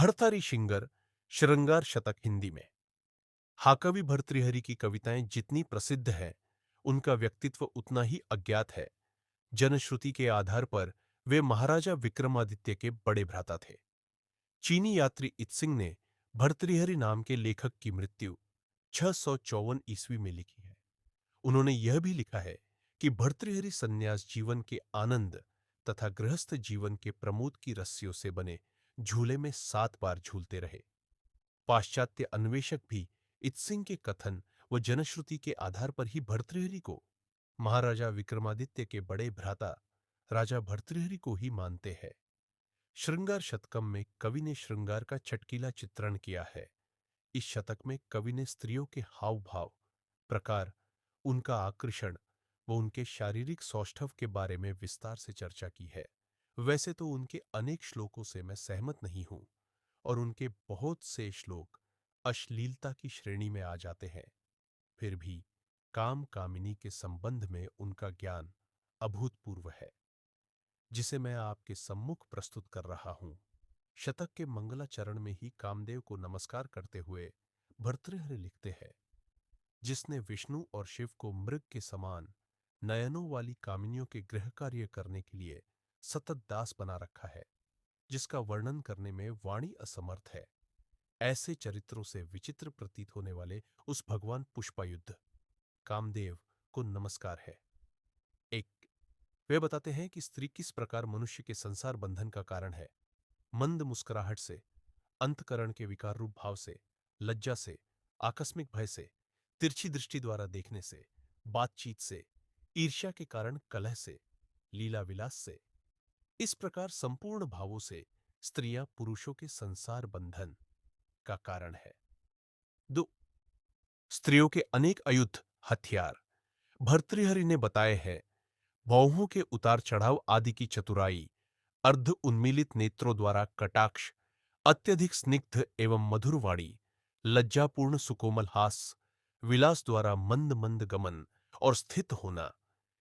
भर्तृहरि शिंगर श्रृंगार शतक हिंदी में। हाकवि भर्तृहरि की कविताएं जितनी प्रसिद्ध हैं, उनका व्यक्तित्व उतना ही अज्ञात है। जनश्रुति के आधार पर वे महाराजा विक्रमादित्य के बड़े भ्राता थे। चीनी यात्री इत्सिंग ने भर्तृहरि नाम के लेखक की मृत्यु 654 ईस्वी में लिखी है। उन्होंने यह भी लिखा है कि भर्तृहरि सन्यास जीवन के आनंद तथा गृहस्थ जीवन के प्रमोद की रस्सियों से बने झूले में 7 बार झूलते रहे। पाश्चात्य अन्वेषक भी इत्सिंग के कथन व जनश्रुति के आधार पर ही भर्तृहरि को महाराजा विक्रमादित्य के बड़े भ्राता राजा भर्तृहरि को ही मानते हैं। श्रृंगार शतकम में कवि ने श्रृंगार का चटकीला चित्रण किया है। इस शतक में कवि ने स्त्रियों के हाव भाव, प्रकार, उनका आकर्षण व उनके शारीरिक सौष्ठव के बारे में विस्तार से चर्चा की है। वैसे तो उनके अनेक श्लोकों से मैं सहमत नहीं हूं और उनके बहुत से श्लोक अश्लीलता की श्रेणी में आ जाते हैं। फिर भी काम कामिनी के संबंध में उनका ज्ञान अभूतपूर्व है, जिसे मैं आपके सम्मुख प्रस्तुत कर रहा हूं। शतक के मंगलाचरण में ही कामदेव को नमस्कार करते हुए भर्तृहरि लिखते हैं, जिसने विष्णु और शिव को मृग के समान नयनों वाली कामिनियों के गृह कार्य करने के लिए सतत दास बना रखा है, जिसका वर्णन करने में वाणी असमर्थ है। ऐसे चरित्रों से विचित्र प्रतीत होने वाले उस भगवान पुष्पायुध कामदेव को नमस्कार है। एक, वे बताते हैं कि स्त्री किस प्रकार मनुष्य के संसार बंधन का कारण है। मंद मुस्कुराहट से, अंतकरण के विकार रूप भाव से, लज्जा से, आकस्मिक भय से, तिरछी दृष्टि द्वारा देखने से, बातचीत से, ईर्ष्या के कारण कलह से, लीला विलास से, इस प्रकार संपूर्ण भावों से स्त्रियां पुरुषों के संसार बंधन का कारण है। 2, स्त्रियों के अनेक आयुध हथियार भर्तृहरि ने बताए हैं। भौहों के उतार चढ़ाव आदि की चतुराई, अर्ध उन्मीलित नेत्रों द्वारा कटाक्ष, अत्यधिक स्निग्ध एवं मधुर वाणी, लज्जापूर्ण सुकोमल हास, विलास द्वारा मंद मंद गमन और स्थित होना,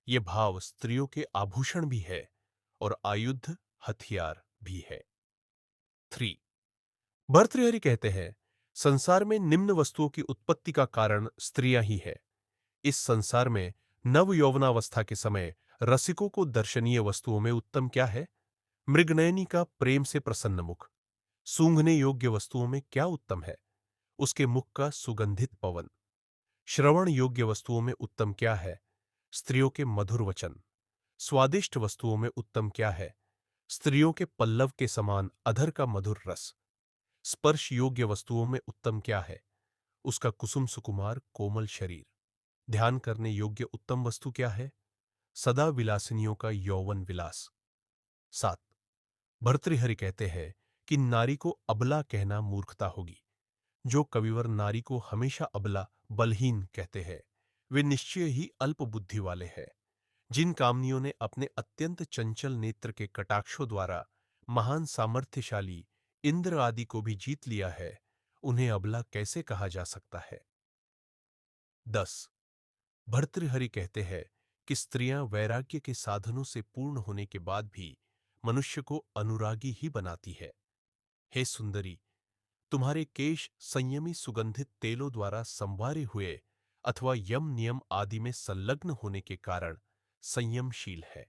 ये भाव स्त्रियों के आभूषण भी है और आयुध हथियार भी है। 3, भर्तृहरि कहते हैं, संसार में निम्न वस्तुओं की उत्पत्ति का कारण स्त्रियां ही है। इस संसार में नव यौवनावस्था के समय रसिकों को दर्शनीय वस्तुओं में उत्तम क्या है? मृगनयनी का प्रेम से प्रसन्न मुख। सूंघने योग्य वस्तुओं में क्या उत्तम है? उसके मुख का सुगंधित पवन। श्रवण योग्य वस्तुओं में उत्तम क्या है? स्त्रियों के मधुर वचन। स्वादिष्ट वस्तुओं में उत्तम क्या है? स्त्रियों के पल्लव के समान अधर का मधुर रस। स्पर्श योग्य वस्तुओं में उत्तम क्या है? उसका कुसुम सुकुमार कोमल शरीर। ध्यान करने योग्य उत्तम वस्तु क्या है? सदा विलासिनियों का यौवन विलास। 7, भर्तृहरि कहते हैं कि नारी को अबला कहना मूर्खता होगी। जो कविवर नारी को हमेशा अबला, बलहीन कहते हैं, वे निश्चय ही अल्प बुद्धि वाले हैं। जिन कामनियों ने अपने अत्यंत चंचल नेत्र के कटाक्षों द्वारा महान सामर्थ्यशाली इंद्र आदि को भी जीत लिया है, उन्हें अबला कैसे कहा जा सकता है? 10, भर्तृहरि कहते हैं कि स्त्रियां वैराग्य के साधनों से पूर्ण होने के बाद भी मनुष्य को अनुरागी ही बनाती है। हे सुंदरी, तुम्हारे केश संयमी सुगंधित तेलों द्वारा संवारे हुए अथवा यम नियम आदि में संलग्न होने के कारण संयमशील है।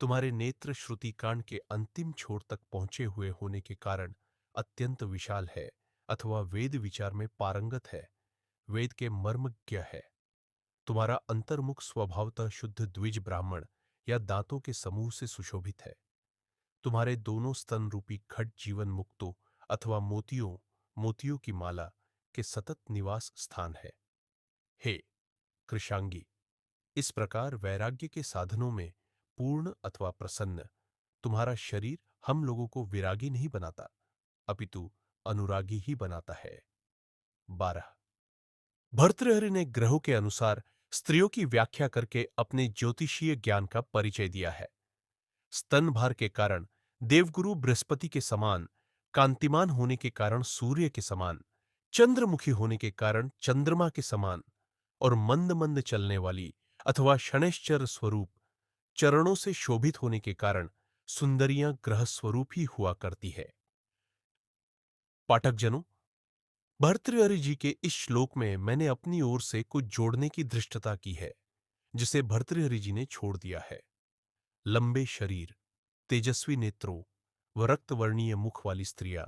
तुम्हारे नेत्र श्रुति कांड के अंतिम छोर तक पहुंचे हुए होने के कारण अत्यंत विशाल है अथवा वेद विचार में पारंगत है, वेद के मर्मज्ञ है। तुम्हारा अंतर्मुख स्वभावतः शुद्ध द्विज ब्राह्मण या दांतों के समूह से सुशोभित है। तुम्हारे दोनों स्तन रूपी खट जीवन मुक्तों अथवा मोतियों मोतियों की माला के सतत निवास स्थान है। हे कृशांगी, इस प्रकार वैराग्य के साधनों में पूर्ण अथवा प्रसन्न तुम्हारा शरीर हम लोगों को विरागी नहीं बनाता, अपितु अनुरागी ही बनाता है। 12, भर्तृहरि ने ग्रहों के अनुसार स्त्रियों की व्याख्या करके अपने ज्योतिषीय ज्ञान का परिचय दिया है। स्तनभार के कारण देवगुरु बृहस्पति के समान, कांतिमान होने के कारण सूर्य के समान, चंद्रमुखी होने के कारण चंद्रमा के समान और मंद मंद चलने वाली अथवा क्षणैश्चर स्वरूप चरणों से शोभित होने के कारण सुंदरियां ग्रह स्वरूप ही हुआ करती है। पाठकजनों, भर्तृहरि जी के इस श्लोक में मैंने अपनी ओर से कुछ जोड़ने की धृष्टता की है, जिसे भर्तृहरि जी ने छोड़ दिया है। लंबे शरीर, तेजस्वी नेत्रों व रक्तवर्णीय मुख वाली स्त्रियां,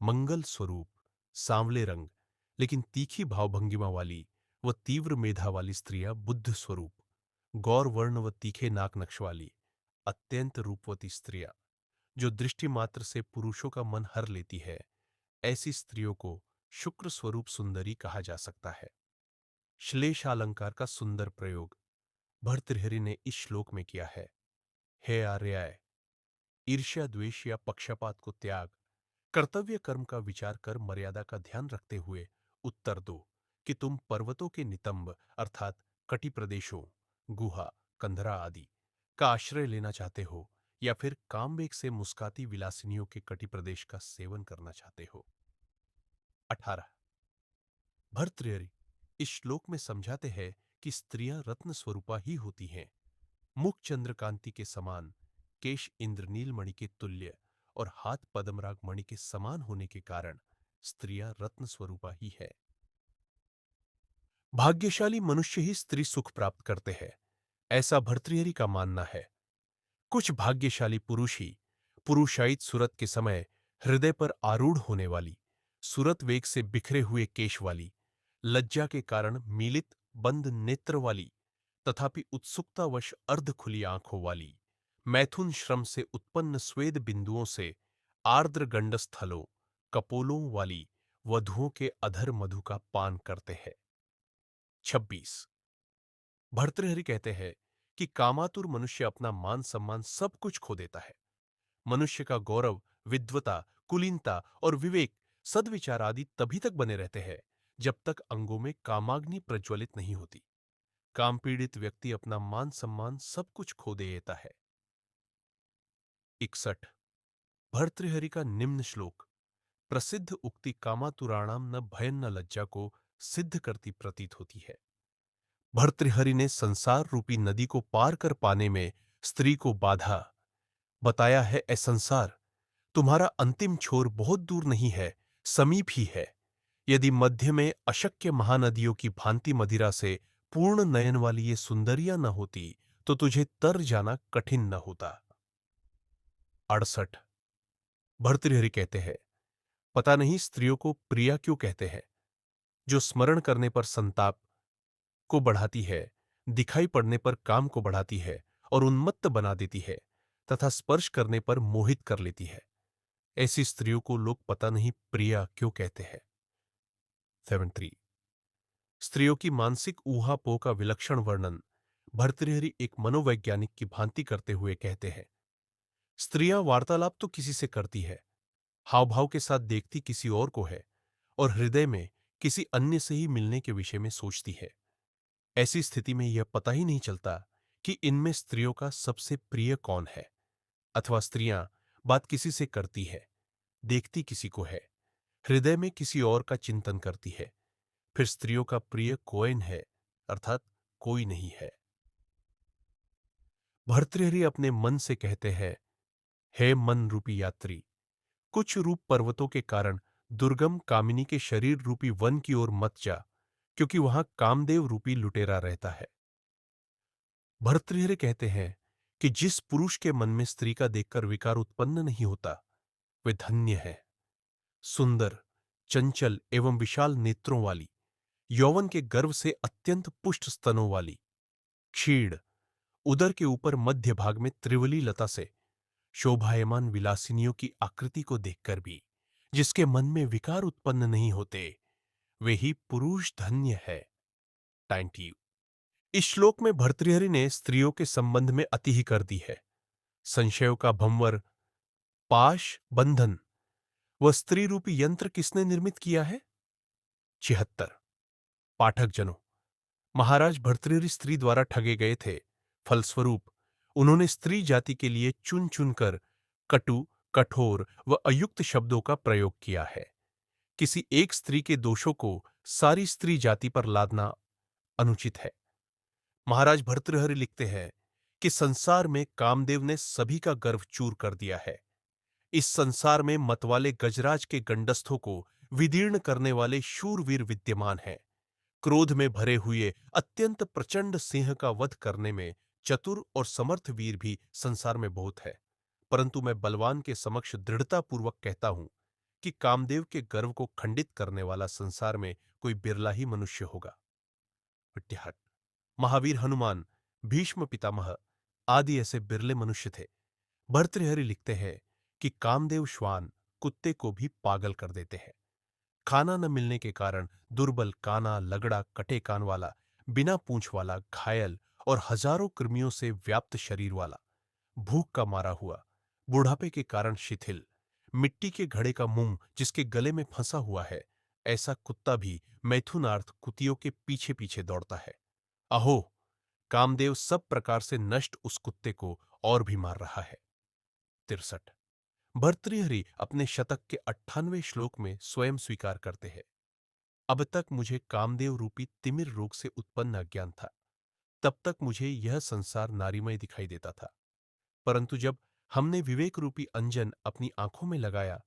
मंगल स्वरूप, सांवले रंग लेकिन तीखी भावभंगिमा वाली व तीव्र मेधा वाली स्त्रियां बुद्ध स्वरूप, गौर वर्ण व तीखे नाक नक्श वाली, अत्यंत रूपवती स्त्रियां जो दृष्टि मात्र से पुरुषों का मन हर लेती है, ऐसी स्त्रियों को शुक्र स्वरूप सुंदरी कहा जा सकता है। श्लेषालंकार का सुंदर प्रयोग भर्तृहरि ने इस श्लोक में किया है। हे आर्याय, ईर्ष्या द्वेष या पक्षपात को त्याग, कर्तव्य कर्म का विचार कर मर्यादा का ध्यान रखते हुए उत्तर दो कि तुम पर्वतों के नितंब अर्थात कटि प्रदेशों, गुहा, कंधरा आदि का आश्रय लेना चाहते हो या फिर कामवेग से मुस्काती विलासिनियों के कटि प्रदेश का सेवन करना चाहते हो। 18। भर्तृहरि इस श्लोक में समझाते हैं कि स्त्रियां रत्न स्वरूपा ही होती हैं। मुख चंद्रकांति के समान, केश इंद्रनील मणि के तुल्य और हाथ पद्मराग मणि के समान होने के कारण स्त्रियां रत्न स्वरूपा ही है। भाग्यशाली मनुष्य ही स्त्री सुख प्राप्त करते हैं, ऐसा भर्तृहरि का मानना है। कुछ भाग्यशाली पुरुष ही पुरुषायित सुरत के समय हृदय पर आरूढ़ होने वाली, सुरत वेग से बिखरे हुए केश वाली, लज्जा के कारण मीलित बंद नेत्र वाली तथापि उत्सुकतावश अर्ध खुली आंखों वाली, मैथुन श्रम से उत्पन्न स्वेद बिंदुओं से आर्द्र गंडस्थलों, कपोलों वाली वधुओं के अधर मधु का पान करते हैं। 26। भर्तृहरि कहते हैं कि कामातुर मनुष्य अपना मान सम्मान सब कुछ खो देता है। मनुष्य का गौरव, विद्वता, कुलीनता और विवेक, सद्विचार आदि तभी तक बने रहते हैं जब तक अंगों में कामाग्नि प्रज्वलित नहीं होती। काम पीड़ित व्यक्ति अपना मान सम्मान सब कुछ खो देता है। 61। भर्तृहरि का निम्न श्लोक प्रसिद्ध उक्ति कामातुराणाम न भयं न लज्जा को सिद्ध करती प्रतीत होती है। भर्तृहरि ने संसार रूपी नदी को पार कर पाने में स्त्री को बाधा बताया है। ए संसार, तुम्हारा अंतिम छोर बहुत दूर नहीं है, समीप ही है। यदि मध्य में अशक्य महानदियों की भांति मदिरा से पूर्ण नयन वाली ये सुंदरियां न होती तो तुझे तर जाना कठिन न होता। 68। भर्तृहरि कहते हैं, पता नहीं स्त्रियों को प्रिया क्यों कहते हैं, जो स्मरण करने पर संताप को बढ़ाती है, दिखाई पड़ने पर काम को बढ़ाती है और उन्मत्त बना देती है तथा स्पर्श करने पर मोहित कर लेती है। ऐसी स्त्रियों को लोग पता नहीं प्रिया क्यों कहते हैं। 73। स्त्रियों की मानसिक ऊहापोह का विलक्षण वर्णन भर्तृहरि एक मनोवैज्ञानिक की भांति करते हुए कहते हैं। स्त्रियां वार्तालाप तो किसी से करती है, हाव भाव के साथ देखती किसी और को है और हृदय में किसी अन्य से ही मिलने के विषय में सोचती है। ऐसी स्थिति में यह पता ही नहीं चलता कि इनमें स्त्रियों का सबसे प्रिय कौन है, अथवा स्त्रियां बात किसी से करती है, देखती किसी को है, हृदय में किसी और का चिंतन करती है, फिर स्त्रियों का प्रिय कोयन है अर्थात कोई नहीं है। भर्तृहरि अपने मन से कहते हैं, हे मन रूपी यात्री, कुछ रूप पर्वतों के कारण दुर्गम कामिनी के शरीर रूपी वन की ओर मत जा, क्योंकि वहां कामदेव रूपी लुटेरा रहता है। भर्तृहरि कहते हैं कि जिस पुरुष के मन में स्त्री का देखकर विकार उत्पन्न नहीं होता, वे धन्य है। सुंदर, चंचल एवं विशाल नेत्रों वाली, यौवन के गर्व से अत्यंत पुष्ट स्तनों वाली, क्षीण, उदर के ऊपर मध्य भाग में त्रिवली लता से शोभायमान विलासिनियों की आकृति को देखकर भी जिसके मन में विकार उत्पन्न नहीं होते, वे ही पुरुष धन्य है। 90। इस श्लोक में भर्तृहरि ने स्त्रियों के संबंध में अति ही कर दी है। संशयों का भंवर, पाश, बंधन व स्त्री रूपी यंत्र किसने निर्मित किया है? 76। पाठक जनों, महाराज भर्तृहरि स्त्री द्वारा ठगे गए थे। फलस्वरूप उन्होंने स्त्री जाति के लिए चुन चुनकर कटु, कठोर व अयुक्त शब्दों का प्रयोग किया है। किसी एक स्त्री के दोषों को सारी स्त्री जाति पर लादना अनुचित है। महाराज भर्तृहरि लिखते हैं कि संसार में कामदेव ने सभी का गर्व चूर कर दिया है। इस संसार में मतवाले गजराज के गंडस्थों को विदीर्ण करने वाले शूरवीर विद्यमान हैं। क्रोध में भरे हुए अत्यंत प्रचंड सिंह का वध करने में चतुर और समर्थ वीर भी संसार में बहुत है। परंतु मैं बलवान के समक्ष दृढ़तापूर्वक कहता हूं कि कामदेव के गर्व को खंडित करने वाला संसार में कोई बिरला ही मनुष्य होगा। विट्टिहट। महावीर हनुमान, भीष्म पितामह आदि ऐसे बिरले मनुष्य थे। भर्तृहरि लिखते हैं कि कामदेव श्वान कुत्ते को भी पागल कर देते हैं। खाना न मिलने के कारण दुर्बल, काना, लगड़ा, कटे कान वाला, बिना पूंछ वाला, घायल और हजारों कृमियों से व्याप्त शरीर वाला, भूख का मारा हुआ, बुढ़ापे के कारण शिथिल, मिट्टी के घड़े का मुंह जिसके गले में फंसा हुआ है, ऐसा कुत्ता भी मैथुनार्थ कुतियों के पीछे पीछे दौड़ता है। अहो, कामदेव सब प्रकार से नष्ट उस कुत्ते को और भी मार रहा है। 63। भर्तृहरि अपने शतक के 98वें श्लोक में स्वयं स्वीकार करते हैं, अब तक मुझे कामदेव रूपी तिमिर रोग से उत्पन्न अज्ञान था। तब तक मुझे यह संसार नारीमय दिखाई देता था, परंतु जब हमने विवेक रूपी अंजन अपनी आंखों में लगाया,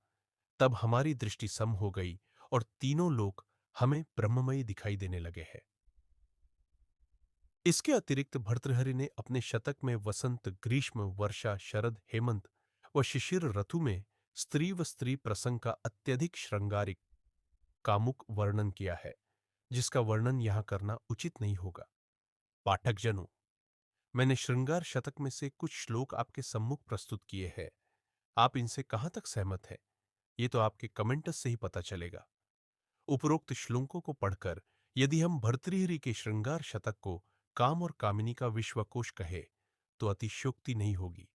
तब हमारी दृष्टि सम हो गई और तीनों लोक हमें ब्रह्ममयी दिखाई देने लगे हैं। इसके अतिरिक्त भर्तृहरि ने अपने शतक में वसंत, ग्रीष्म, वर्षा, शरद, हेमंत व शिशिर ऋतु में स्त्री व स्त्री प्रसंग का अत्यधिक श्रृंगारिक कामुक वर्णन किया है, जिसका वर्णन यहां करना उचित नहीं होगा। पाठकजनों, मैंने श्रृंगार शतक में से कुछ श्लोक आपके सम्मुख प्रस्तुत किए हैं। आप इनसे कहां तक सहमत हैं, ये तो आपके कमेंट्स से ही पता चलेगा। उपरोक्त श्लोकों को पढ़कर यदि हम भर्तृहरि के श्रृंगार शतक को काम और कामिनी का विश्वकोश कहे, तो अतिशयोक्ति नहीं होगी।